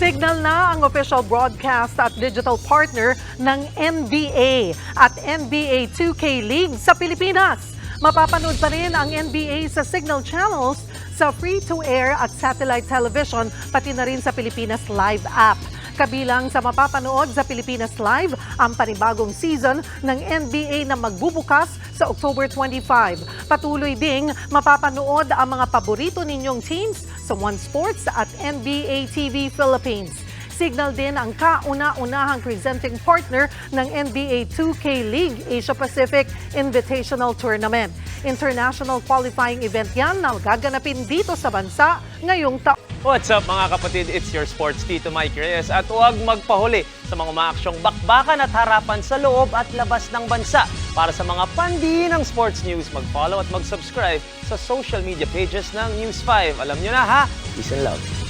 Signal na ang official broadcast at digital partner ng NBA at NBA 2K League sa Pilipinas. Mapapanood pa rin ang NBA sa Signal channels sa free-to-air at satellite television, pati na rin sa Pilipinas Live app. Kabilang sa mapapanood sa Pilipinas Live ang panibagong season ng NBA na magbubukas sa October 25. Patuloy ding mapapanood ang mga paborito ninyong teams sa One Sports at NBA TV Philippines. Signal din ang kauna-unahang presenting partner ng NBA 2K League Asia Pacific Invitational Tournament. International qualifying event yan na gaganapin dito sa bansa ngayong taon. What's up mga kapatid? It's your sports Tito Mike Reyes at huwag magpahuli sa mga umaaksyong bakbakan at harapan sa loob at labas ng bansa. Para sa mga pandi ng sports news, mag-follow at mag-subscribe sa social media pages ng News 5. Alam nyo na ha, peace and love.